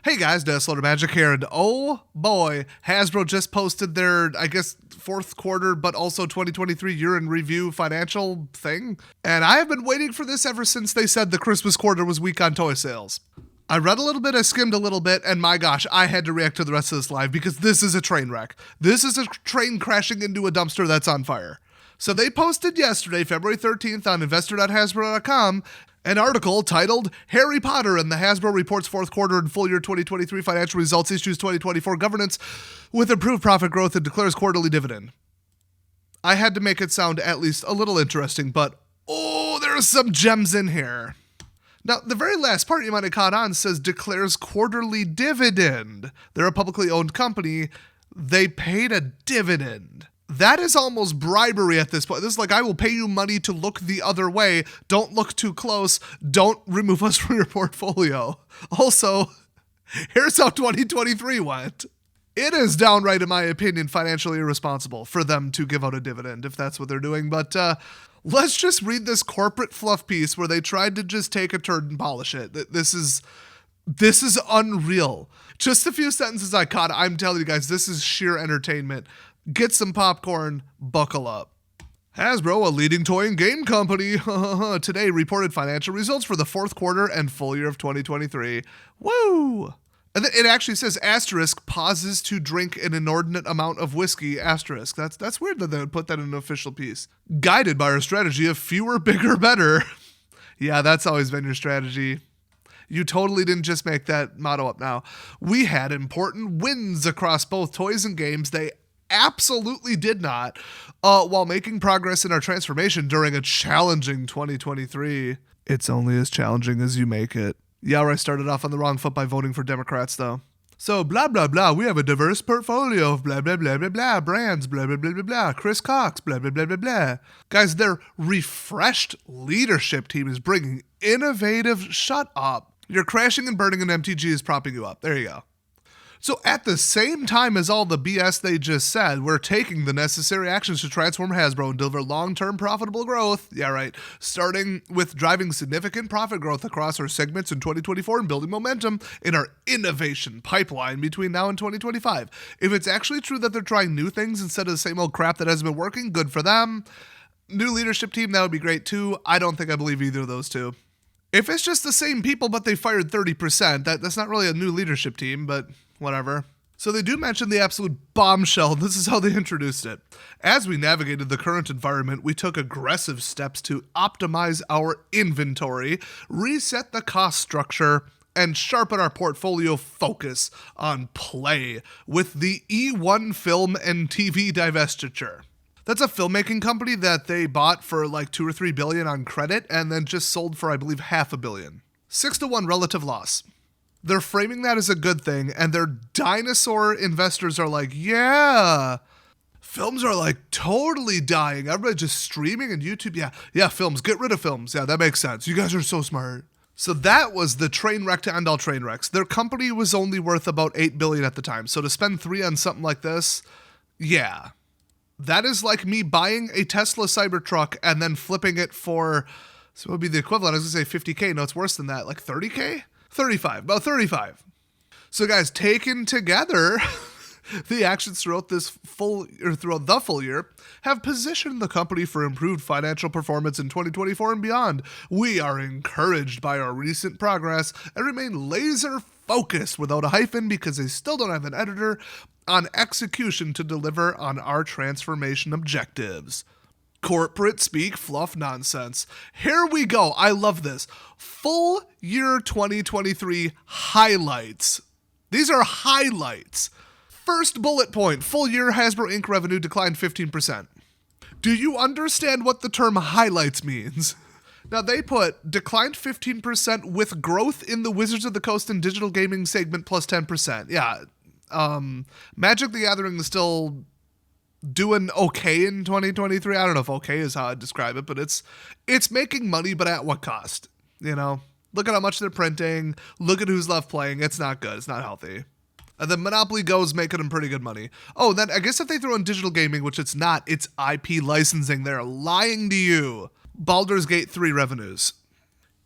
Hey guys, Deathloader Magic here, and oh boy, Hasbro just posted their, fourth quarter, but also 2023 year in review financial thing. And I have been waiting for this ever since they said the Christmas quarter was weak on toy sales. I read a little bit, I skimmed a little bit, and my gosh, I had to react to the rest of this live because this is a train wreck. This is a train crashing into a dumpster that's on fire. So they posted yesterday, February 13th on investor.hasbro.com, an article titled Harry Potter and the Hasbro Reports Fourth Quarter and Full Year 2023 Financial Results Issues 2024 Governance with Improved Profit Growth and Declares Quarterly Dividend. I had to make it sound at least a little interesting, but oh, there are some gems in here. Now, the very last part you might have caught on says declares quarterly dividend. They're a publicly owned company. They paid a dividend. That is almost bribery at this point. This is like, I will pay you money to look the other way. Don't look too close. Don't remove us from your portfolio. Also, here's how 2023 went. It is downright, in my opinion, financially irresponsible for them to give out a dividend if that's what they're doing. But let's just read this corporate fluff piece where they tried to just take a turd and polish it. This is unreal. Just a few sentences I caught. I'm telling you guys, this is sheer entertainment. Get some popcorn, buckle up. Hasbro, a leading toy and game company, today reported financial results for the fourth quarter and full year of 2023. Woo! And it actually says asterisk pauses to drink an inordinate amount of whiskey, asterisk. That's weird that they would put that in an official piece. Guided by our strategy of fewer, bigger, better. Yeah, that's always been your strategy. You totally didn't just make that motto up now. We had important wins across both toys and games. They absolutely did not, while making progress in our transformation during a challenging 2023. It's only as challenging as you make it. Yeah, I started off on the wrong foot by voting for Democrats, though. So, blah, blah, blah, we have a diverse portfolio of blah, blah, blah, blah, blah, brands, blah, blah, blah, blah, blah, Chris Cox, blah, blah, blah, blah, blah. Guys, their refreshed leadership team is bringing innovative, shut up. You're crashing and burning and MTG is propping you up. There you go. So at the same time as all the BS they just said, we're taking the necessary actions to transform Hasbro and deliver long-term profitable growth. Yeah, right. Starting with driving significant profit growth across our segments in 2024 and building momentum in our innovation pipeline between now and 2025. If it's actually true that they're trying new things instead of the same old crap that hasn't been working, good for them. New leadership team, that would be great too. I don't think I believe either of those two. If it's just the same people, but they fired 30%, that's not really a new leadership team, but whatever. So they do mention the absolute bombshell. This is how they introduced it. As we navigated the current environment, we took aggressive steps to optimize our inventory, reset the cost structure, and sharpen our portfolio focus on play with the E1 Film and TV divestiture. That's a filmmaking company that they bought for like $2 or $3 billion on credit and then just sold for, I believe, $500 million. 6-1 relative loss. They're framing that as a good thing, and their dinosaur investors are like, yeah, films are like totally dying. Everybody just streaming and YouTube. Yeah, films. Get rid of films. Yeah, that makes sense. You guys are so smart. So that was the train wreck to end all train wrecks. Their company was only worth about $8 billion at the time. So to spend $3 on something like this, yeah. That is like me buying a Tesla Cybertruck and then flipping it for, so it would be the equivalent. I was going to say 50K. No, it's worse than that. Like 30K? 35. About 35. So guys, taken together, the actions throughout the full year have positioned the company for improved financial performance in 2024 and beyond. We are encouraged by our recent progress and remain laser focused without a hyphen because they still don't have an editor on execution to deliver on our transformation objectives. Corporate speak, fluff nonsense. Here we go. I love this. Full year 2023 highlights. These are highlights. First bullet point, full year Hasbro Inc. revenue declined 15%. Do you understand what the term highlights means? Now they put declined 15% with growth in the Wizards of the Coast and digital gaming segment plus 10%. Yeah. Magic the Gathering is still doing okay in 2023. I don't know if okay is how I'd describe it, but it's making money, but at what cost? You know, look at how much they're printing. Look at who's left playing. It's not good. It's not healthy. And then Monopoly Go's making them pretty good money. Oh, then I guess if they throw in digital gaming, which it's not, it's IP licensing. They're lying to you. Baldur's Gate 3 revenues.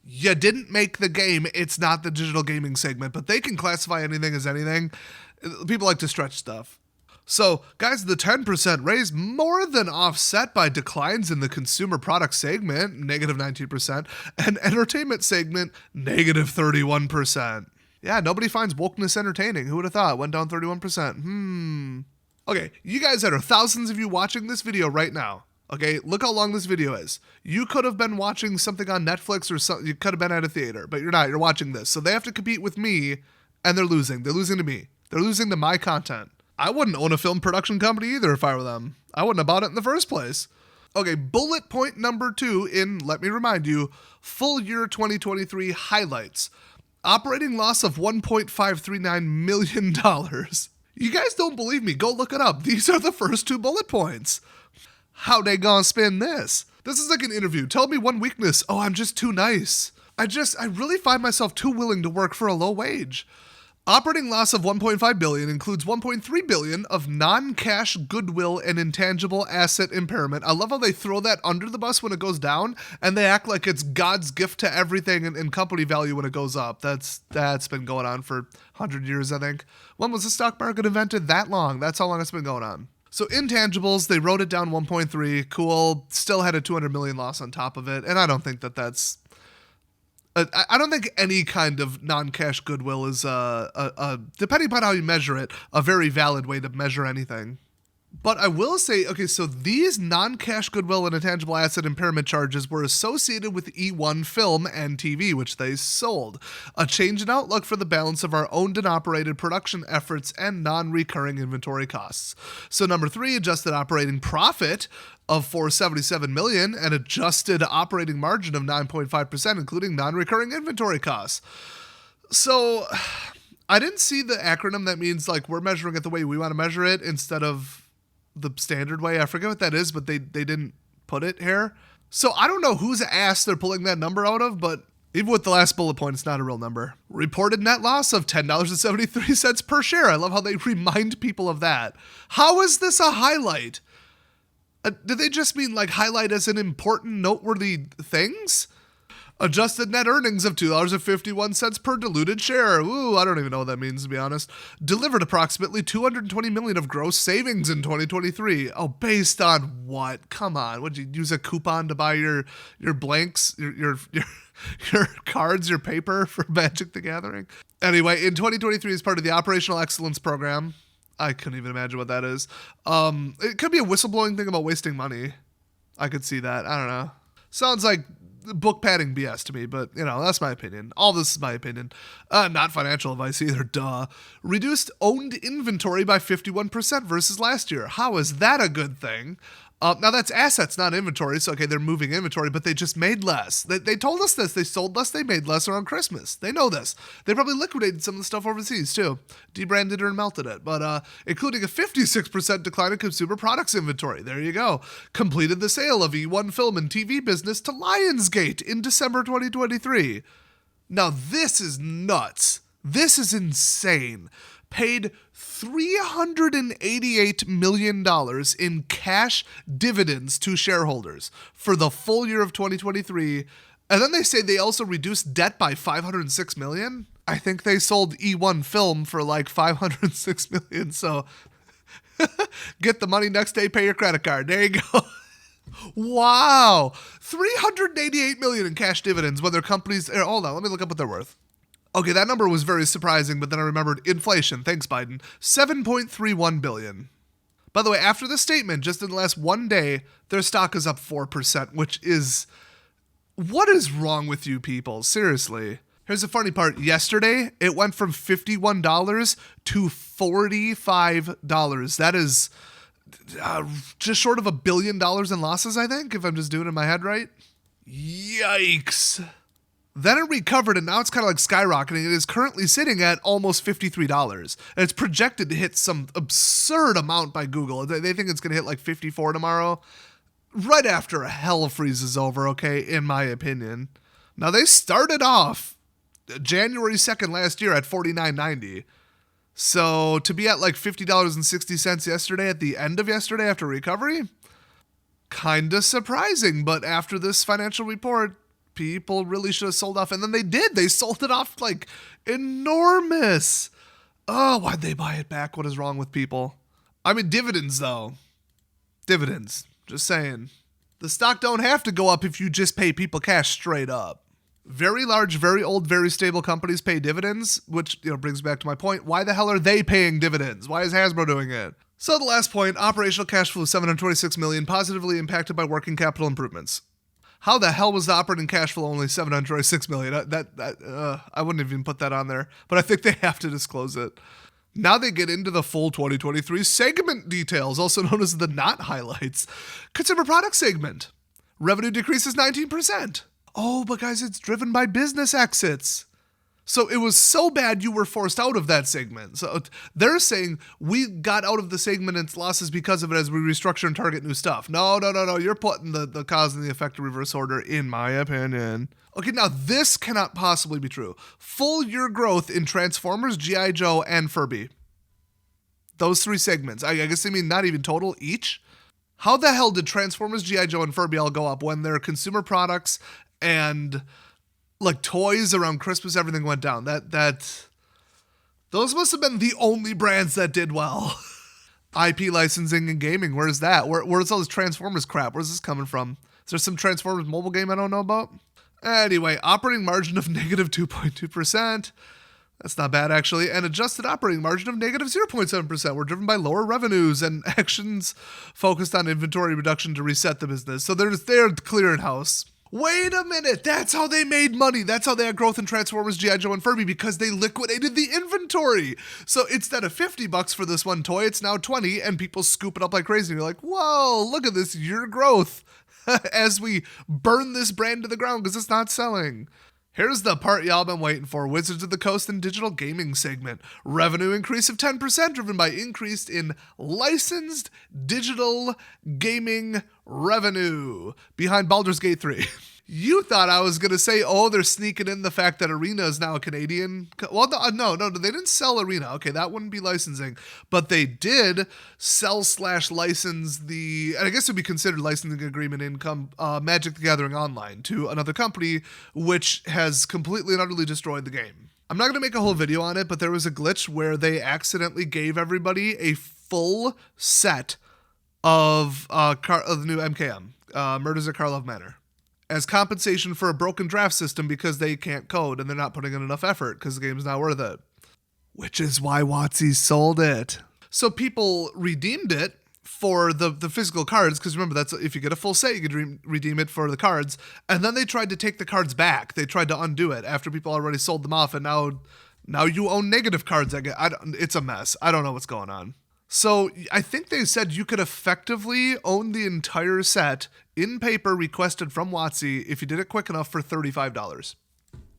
You didn't make the game. It's not the digital gaming segment, but they can classify anything as anything. People like to stretch stuff. So, guys, the 10% raise more than offset by declines in the consumer product segment, negative 19%, and entertainment segment, negative 31%. Yeah, nobody finds wokeness entertaining. Who would have thought? Went down 31%. Okay, you guys that are thousands of you watching this video right now, okay, look how long this video is. You could have been watching something on Netflix or something. You could have been at a theater, but you're not. You're watching this. So they have to compete with me, and they're losing. They're losing to me. They're losing to my content. I wouldn't own a film production company either if I were them. I wouldn't have bought it in the first place. Okay, bullet point number 2 in, let me remind you, full year 2023 highlights. Operating loss of $1.539 million. You guys don't believe me. Go look it up. These are the first 2 bullet points. How they gonna spin this? This is like an interview. Tell me one weakness. Oh, I'm just too nice. I really find myself too willing to work for a low wage. Operating loss of $1.5 billion includes $1.3 billion of non-cash goodwill and intangible asset impairment. I love how they throw that under the bus when it goes down, and they act like it's God's gift to everything and company value when it goes up. That's been going on for 100 years, I think. When was the stock market invented? That long. That's how long it's been going on. So intangibles, they wrote it down 1.3. Cool. Still had a $200 million loss on top of it, and I don't think that's... I don't think any kind of non-cash goodwill is, depending upon how you measure it, a very valid way to measure anything. But I will say, okay, so these non-cash goodwill and intangible asset impairment charges were associated with E1 Film and TV, which they sold. A change in outlook for the balance of our owned and operated production efforts and non-recurring inventory costs. So number 3, adjusted operating profit of $477 million and adjusted operating margin of 9.5%, including non-recurring inventory costs. So I didn't see the acronym that means like we're measuring it the way we want to measure it instead of the standard way. I forget what that is, but they didn't put it here. So I don't know whose ass they're pulling that number out of, but even with the last bullet point, it's not a real number. Reported net loss of $10.73 per share. I love how they remind people of that. How is this a highlight? Did they just mean like highlight as in important, noteworthy things? Adjusted net earnings of $2.51 per diluted share. Ooh, I don't even know what that means, to be honest. Delivered approximately $220 million of gross savings in 2023. Oh, based on what? Come on. Would you use a coupon to buy your blanks, your cards, your paper for Magic the Gathering? Anyway, in 2023, as part of the Operational Excellence Program, I couldn't even imagine what that is. It could be a whistleblowing thing about wasting money. I could see that. I don't know. Sounds like book padding BS to me, but, you know, that's my opinion. All this is my opinion. Not financial advice either, duh. Reduced owned inventory by 51% versus last year. How is that a good thing? Now, that's assets, not inventory. So, okay, they're moving inventory, but they just made less. They told us this. They sold less, they made less around Christmas. They know this. They probably liquidated some of the stuff overseas, too. Debranded it and melted it. But including a 56% decline in consumer products inventory. There you go. Completed the sale of E1 Film and TV business to Lionsgate in December 2023. Now, this is nuts. This is insane. Paid $388 million in cash dividends to shareholders for the full year of 2023. And then they say they also reduced debt by $506 million. I think they sold E1 Film for like $506 million. So get the money next day, pay your credit card. There you go. Wow. $388 million in cash dividends when their companies... Hold on, let me look up what they're worth. Okay, that number was very surprising, but then I remembered inflation. Thanks, Biden. $7.31 billion. By the way, after the statement, just in the last one day, their stock is up 4%, which is... What is wrong with you people? Seriously. Here's the funny part. Yesterday, it went from $51 to $45. That is just short of $1 billion in losses, I think, if I'm just doing it in my head right. Yikes. Then it recovered, and now it's kind of like skyrocketing. It is currently sitting at almost $53. And it's projected to hit some absurd amount by Google. They think it's going to hit like 54 tomorrow, right after hell freezes over, okay, in my opinion. Now, they started off January 2nd last year at $49.90. So to be at like $50.60 yesterday at the end of yesterday after recovery, kind of surprising. But after this financial report, people really should have sold off. And then they did. They sold it off like enormous. Oh, why'd they buy it back? What is wrong with people? I mean, dividends, though. Dividends. Just saying. The stock don't have to go up if you just pay people cash straight up. Very large, very old, very stable companies pay dividends, which brings back to my point. Why the hell are they paying dividends? Why is Hasbro doing it? So the last point, operational cash flow $726 million, positively impacted by working capital improvements. How the hell was the operating cash flow only $726 million? I wouldn't even put that on there, but I think they have to disclose it. Now they get into the full 2023 segment details, also known as the not highlights. Consumer product segment. Revenue decreases 19%. Oh, but guys, it's driven by business exits. So it was so bad you were forced out of that segment. So they're saying we got out of the segment and its losses because of it as we restructure and target new stuff. No. You're putting the cause and the effect in reverse order, in my opinion. Okay, now this cannot possibly be true. Full year growth in Transformers, G.I. Joe, and Furby. Those three segments. I guess they mean not even total each. How the hell did Transformers, G.I. Joe, and Furby all go up when their consumer products and like toys around Christmas, everything went down? Those must have been the only brands that did well. IP licensing and gaming, where's that? Where's all this Transformers crap? Where's this coming from? Is there some Transformers mobile game I don't know about? Anyway, operating margin of negative 2.2%. That's not bad, actually. And adjusted operating margin of negative 0.7% were driven by lower revenues and actions focused on inventory reduction to reset the business. So they're clearing house. Wait a minute. That's how they made money. That's how they had growth in Transformers, G.I. Joe, and Furby, because they liquidated the inventory. So instead of $50 for this one toy, it's now $20, and people scoop it up like crazy. And you're like, whoa, look at this year growth as we burn this brand to the ground because it's not selling. Here's the part y'all been waiting for. Wizards of the Coast and digital gaming segment. Revenue increase of 10% driven by increase in licensed digital gaming revenue behind Baldur's Gate 3. You thought I was going to say, oh, they're sneaking in the fact that Arena is now a Canadian. Well, no, they didn't sell Arena. Okay, that wouldn't be licensing. But they did sell/license and I guess it would be considered licensing agreement income, Magic the Gathering Online to another company, which has completely and utterly destroyed the game. I'm not going to make a whole video on it, but there was a glitch where they accidentally gave everybody a full set of the new MKM, Murders at Karlov Manor, as compensation for a broken draft system because they can't code and they're not putting in enough effort because the game's not worth it. Which is why WOTC sold it. So people redeemed it for the physical cards, because remember, that's if you get a full set, you could redeem it for the cards. And then they tried to take the cards back. They tried to undo it after people already sold them off, and now you own negative cards. It's a mess. I don't know what's going on. So I think they said you could effectively own the entire set in paper requested from WOTC if you did it quick enough for $35.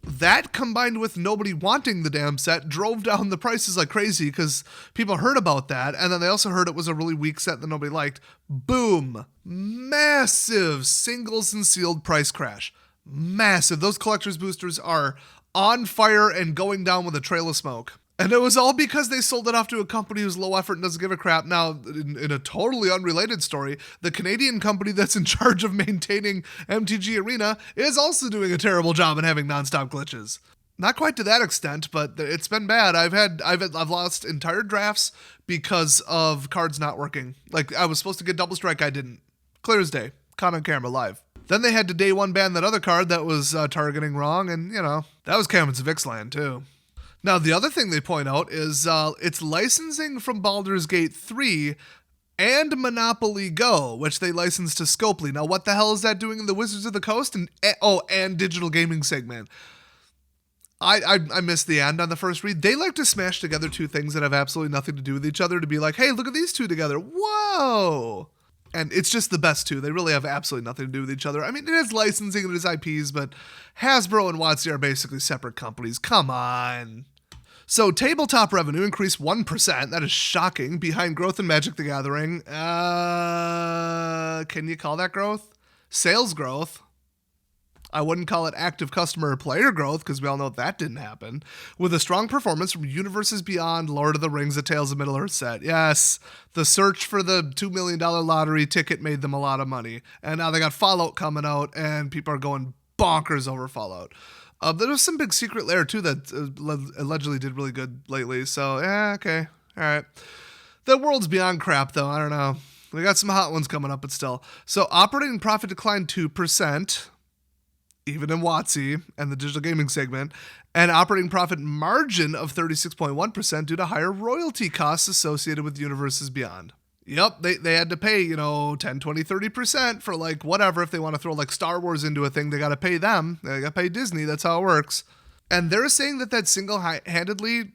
That combined with nobody wanting the damn set drove down the prices like crazy because people heard about that, and then they also heard it was a really weak set that nobody liked. Boom. Massive singles and sealed price crash. Massive. Those collector's boosters are on fire and going down with a trail of smoke. And it was all because they sold it off to a company who's low effort and doesn't give a crap. Now, in a totally unrelated story, the Canadian company that's in charge of maintaining MTG Arena is also doing a terrible job and having nonstop glitches. Not quite to that extent, but it's been bad. I've lost entire drafts because of cards not working. Like, I was supposed to get Double Strike, I didn't. Clear as day. Caught on camera live. Then they had to day one ban that other card that was targeting wrong, and, that was Cameron's Vixland, too. Now, the other thing they point out is it's licensing from Baldur's Gate 3 and Monopoly Go, which they licensed to Scopely. Now, what the hell is that doing in the Wizards of the Coast? And digital gaming segment. I missed the end on the first read. They like to smash together two things that have absolutely nothing to do with each other to be like, hey, look at these two together. Whoa! And it's just the best two. They really have absolutely nothing to do with each other. I mean, it is licensing, it is IPs, but Hasbro and WOTC are basically separate companies. Come on. So tabletop revenue increased 1%. That is shocking. Behind growth in Magic the Gathering. Can you call that growth? Sales growth. I wouldn't call it active customer or player growth because we all know that didn't happen. With a strong performance from Universes Beyond, Lord of the Rings, A Tales of Middle-earth set. Yes, the search for the $2 million lottery ticket made them a lot of money. And now they got Fallout coming out and people are going bonkers over Fallout. There was some big secret lair too that allegedly did really good lately. So yeah, okay, all right. The world's beyond crap though. I don't know. We got some hot ones coming up, but still. So operating profit declined 2%, even in WOTC and the digital gaming segment, and operating profit margin of 36.1% due to higher royalty costs associated with Universes Beyond. Yep, they had to pay, 10, 20, 30% for like whatever. If they want to throw like Star Wars into a thing, they got to pay them. They got to pay Disney. That's how it works. And they're saying that single-handedly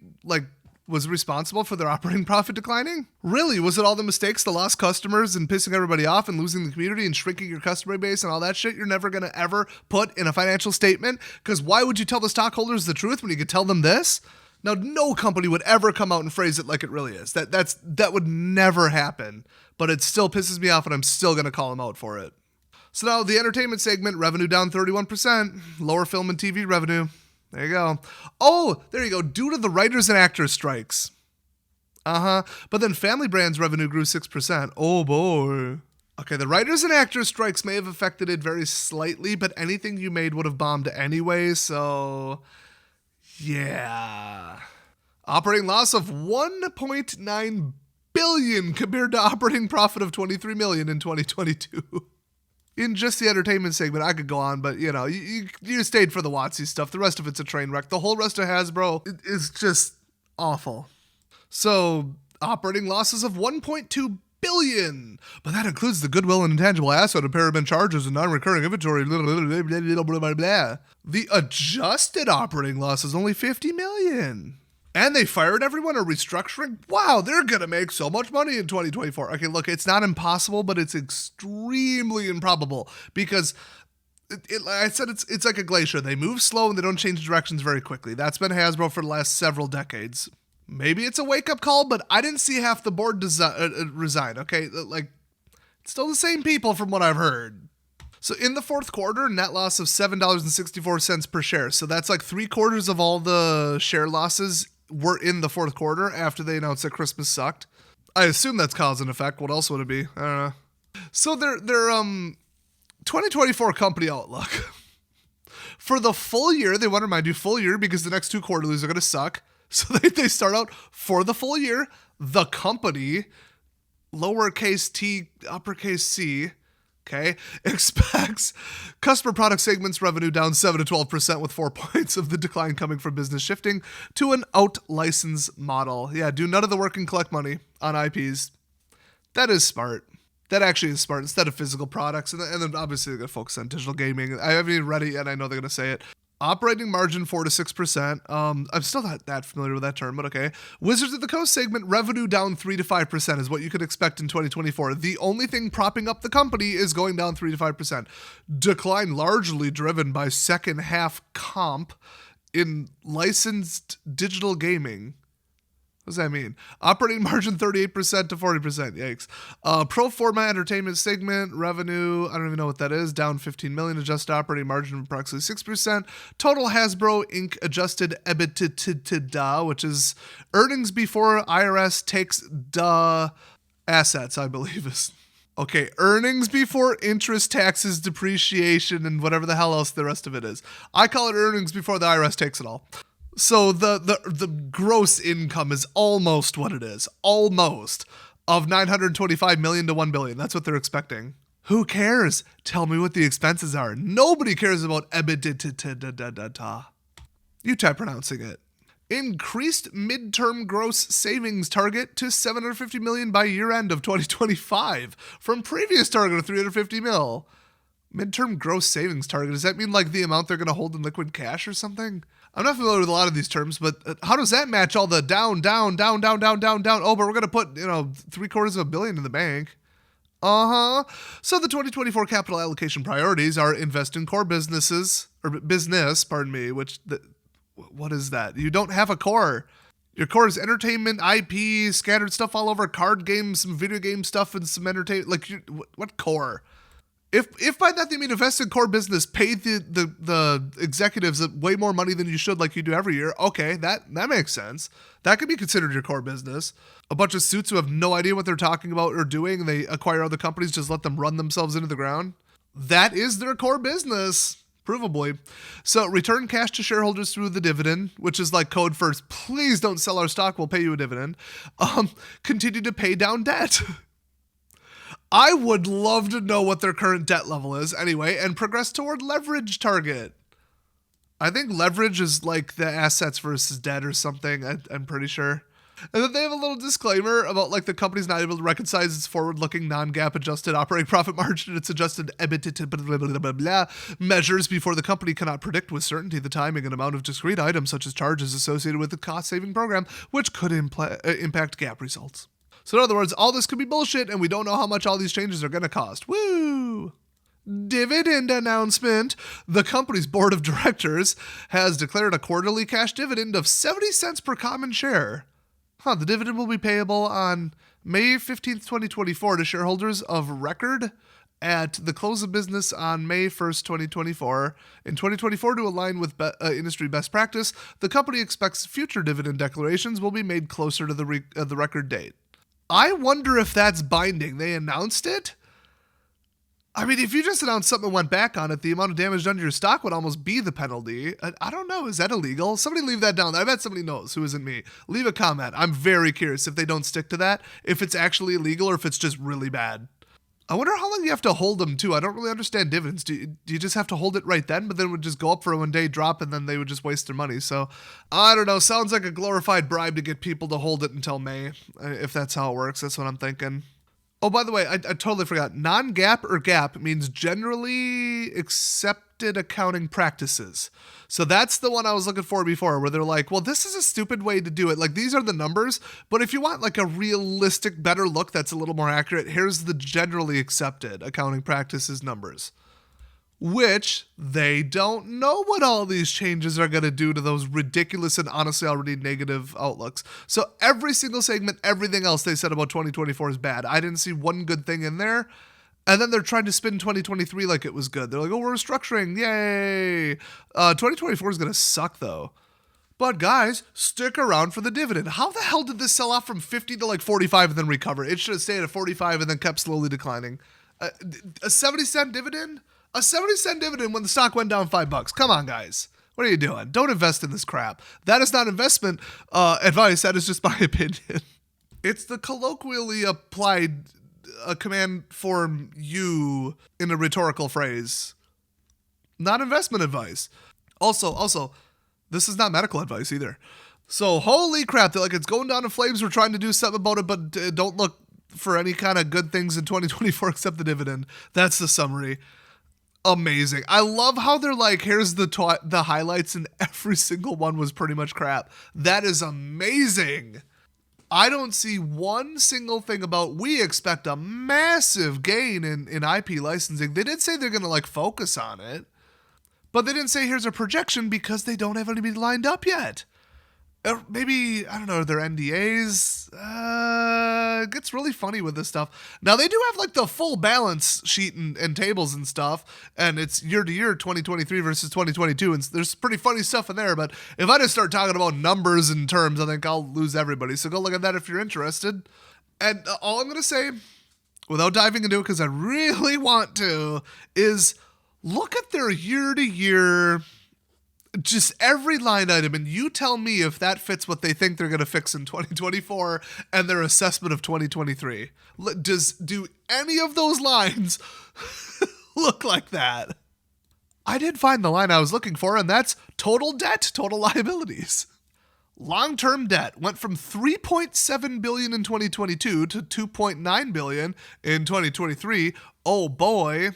was responsible for their operating profit declining? Really? Was it all the mistakes, the lost customers and pissing everybody off and losing the community and shrinking your customer base and all that shit you're never going to ever put in a financial statement? Because why would you tell the stockholders the truth when you could tell them this? Now, no company would ever come out and phrase it like it really is. That would never happen. But it still pisses me off, and I'm still going to call them out for it. So now the entertainment segment, revenue down 31%. Lower film and TV revenue. There you go. Oh, there you go. Due to the writers and actors strikes. But then Family Brands revenue grew 6%. Oh, boy. Okay, the writers and actors strikes may have affected it very slightly, but anything you made would have bombed anyway, so... yeah. Operating loss of $1.9 billion compared to operating profit of $23 million in 2022. In just the entertainment segment, I could go on, but you stayed for the WOTC stuff. The rest of it's a train wreck. The whole rest of Hasbro is just awful. So, operating losses of $1.2 billion, but that includes the goodwill and intangible asset, impairment charges, and non-recurring inventory. Blah, blah, blah, blah, blah, blah, blah. The adjusted operating loss is only $50 million. And they fired everyone or restructuring? Wow, they're going to make so much money in 2024. Okay, look, it's not impossible, but it's extremely improbable because, like I said, it's like a glacier. They move slow and they don't change directions very quickly. That's been Hasbro for the last several decades. Maybe it's a wake-up call, but I didn't see half the board resign, okay? It's still the same people from what I've heard. So in the fourth quarter, net loss of $7.64 per share. So that's like 3/4 of all the share losses were in the fourth quarter after they announced that Christmas sucked. I assume that's cause and effect. What else would it be? I don't know. So their 2024 company outlook. For the full year, they want to remind you full year because the next two quarterlies are going to suck. So they start out for the full year, the company, lowercase t, uppercase c, okay, expects customer product segments revenue down 7 to 12% with 4 points of the decline coming from business shifting to an out-license model. Yeah, do none of the work and collect money on IPs. That is smart. That actually is smart instead of physical products. And then obviously they're going to focus on digital gaming. I haven't even read it yet. I know they're going to say it. Operating margin 4 to 6%. I'm still not that familiar with that term, but okay. Wizards of the Coast segment revenue down 3 to 5% is what you could expect in 2024. The only thing propping up the company is going down 3 to 5%. Decline largely driven by second half comp in licensed digital gaming. What does that mean? Operating margin 38% to 40%. Yikes. Pro forma entertainment segment revenue, I don't even know what that is, down $15 million. Adjusted operating margin of approximately 6%. Total Hasbro Inc. adjusted EBITDA, which is earnings before IRS takes assets, I believe is. Okay, earnings before interest, taxes, depreciation, and whatever the hell else the rest of it is. I call it earnings before the IRS takes it all. So the gross income is almost what it is. Almost. Of $925 million to $1 billion. That's what they're expecting. Who cares? Tell me what the expenses are. Nobody cares about EBITDA. You try pronouncing it. Increased midterm gross savings target to $750 million by year end of 2025 from previous target of $350 million. Midterm gross savings target. Does that mean like the amount they're going to hold in liquid cash or something? I'm not familiar with a lot of these terms, but how does that match all the down? Oh, but we're going to put, $750 million in the bank. So the 2024 capital allocation priorities are invest in core business, which, what is that? You don't have a core. Your core is entertainment, IP, scattered stuff all over, card games, some video game stuff, and some entertainment. Like, what core? If by that they mean invest in core business, pay the executives way more money than you should like you do every year, okay, that makes sense. That could be considered your core business. A bunch of suits who have no idea what they're talking about or doing, and they acquire other companies, just let them run themselves into the ground. That is their core business. Provably. So return cash to shareholders through the dividend, which is like code for please don't sell our stock, we'll pay you a dividend. Continue to pay down debt. I would love to know what their current debt level is anyway, and progress toward leverage target. I think leverage is like the assets versus debt or something, I'm pretty sure. And then they have a little disclaimer about like the company's not able to reconcile its forward-looking non-GAAP adjusted operating profit margin and its adjusted EBITDA blah, blah, blah, blah, measures before the company cannot predict with certainty the timing and amount of discrete items such as charges associated with the cost-saving program, which could impact GAAP results. So in other words, all this could be bullshit and we don't know how much all these changes are going to cost. Woo! Dividend announcement. The company's board of directors has declared a quarterly cash dividend of 70 cents per common share. The dividend will be payable on May 15th, 2024 to shareholders of record at the close of business on May 1st, 2024. In 2024, to align with industry best practice, the company expects future dividend declarations will be made closer to the record date. I wonder if that's binding. They announced it? I mean, if you just announced something and went back on it, the amount of damage done to your stock would almost be the penalty. I don't know. Is that illegal? Somebody leave that down there. I bet somebody knows who isn't me. Leave a comment. I'm very curious if they don't stick to that, if it's actually illegal or if it's just really bad. I wonder how long you have to hold them, too. I don't really understand dividends. Do you just have to hold it right then, but then it would just go up for a one-day drop, and then they would just waste their money? So, I don't know. Sounds like a glorified bribe to get people to hold it until May, if that's how it works. That's what I'm thinking. Oh, by the way, I totally forgot. Non-GAAP or GAAP means generally accepted accounting practices. So that's the one I was looking for before, where they're like, well, this is a stupid way to do it. Like, these are the numbers, but if you want like a realistic, better look that's a little more accurate, here's the generally accepted accounting practices numbers. Which they don't know what all these changes are going to do to those ridiculous and honestly already negative outlooks. So every single segment, everything else they said about 2024 is bad. I didn't see one good thing in there. And then they're trying to spin 2023 like it was good. They're like, oh, we're restructuring. Yay. 2024 is going to suck, though. But guys, stick around for the dividend. How the hell did this sell off from 50 to like 45 and then recover? It should have stayed at 45 and then kept slowly declining. A 70 cent dividend? A 70 cent dividend when the stock went down $5. Come on, guys. What are you doing? Don't invest in this crap. That is not investment advice. That is just my opinion. It's the colloquially applied command form you in a rhetorical phrase. Not investment advice. Also, this is not medical advice either. So holy crap, they're like, it's going down in flames. We're trying to do something about it, but don't look for any kind of good things in 2024 except the dividend. That's the summary. Amazing. I love how they're like, here's the highlights, and every single one was pretty much crap. That is amazing. I don't see one single thing about we expect a massive gain in IP licensing. They did say they're going to like focus on it, but they didn't say here's a projection because they don't have anybody lined up yet. Or maybe, I don't know, their NDAs. It gets really funny with this stuff. Now, they do have like the full balance sheet and tables and stuff, and it's year to year 2023 versus 2022, and there's pretty funny stuff in there, but if I just start talking about numbers and terms, I think I'll lose everybody. So go look at that if you're interested. And all I'm going to say, without diving into it because I really want to, is look at their year to year, just every line item, and you tell me if that fits what they think they're going to fix in 2024 and their assessment of 2023. Do any of those lines look like that? I did find the line I was looking for, and that's total debt, total liabilities. Long-term debt went from $3.7 billion in 2022 to $2.9 billion in 2023. Oh boy.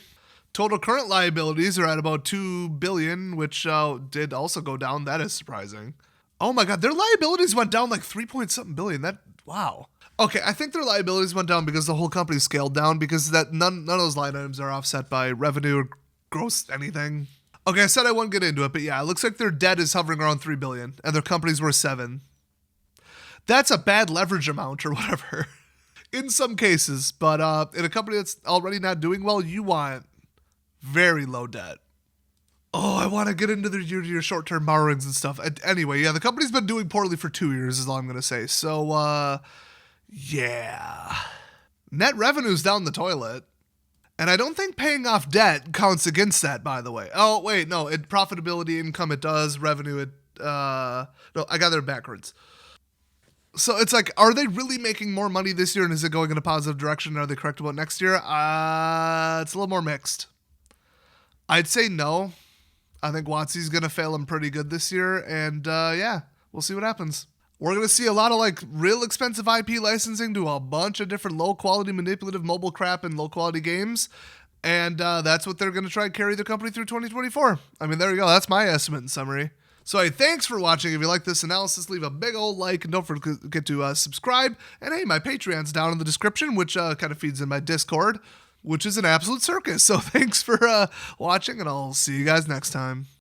Total current liabilities are at about $2 billion, which did also go down. That is surprising. Oh my God, their liabilities went down like $3.something billion. Wow. Okay, I think their liabilities went down because the whole company scaled down because that none of those line items are offset by revenue or gross anything. Okay, I said I wouldn't get into it, but yeah, it looks like their debt is hovering around $3 billion and their company's worth $7 billion. That's a bad leverage amount or whatever in some cases, but in a company that's already not doing well, you want very low debt. Oh, I want to get into their year-to-year short-term borrowings and stuff. Anyway, yeah, the company's been doing poorly for 2 years is all I'm going to say. So, yeah. Net revenue's down the toilet. And I don't think paying off debt counts against that, by the way. Oh, wait, no, profitability, income, it does, revenue, no, I got there backwards. So it's like, are they really making more money this year, and is it going in a positive direction? Are they correct about next year? It's a little more mixed. I'd say no. I think WOTC's going to fail them pretty good this year, and yeah, we'll see what happens. We're going to see a lot of like real expensive IP licensing to a bunch of different low-quality manipulative mobile crap and low-quality games, and that's what they're going to try and carry the company through 2024. I mean, there you go. That's my estimate in summary. So hey, thanks for watching. If you like this analysis, leave a big old like, and don't forget to subscribe. And hey, my Patreon's down in the description, which kind of feeds in my Discord, which is an absolute circus. So thanks for watching, and I'll see you guys next time.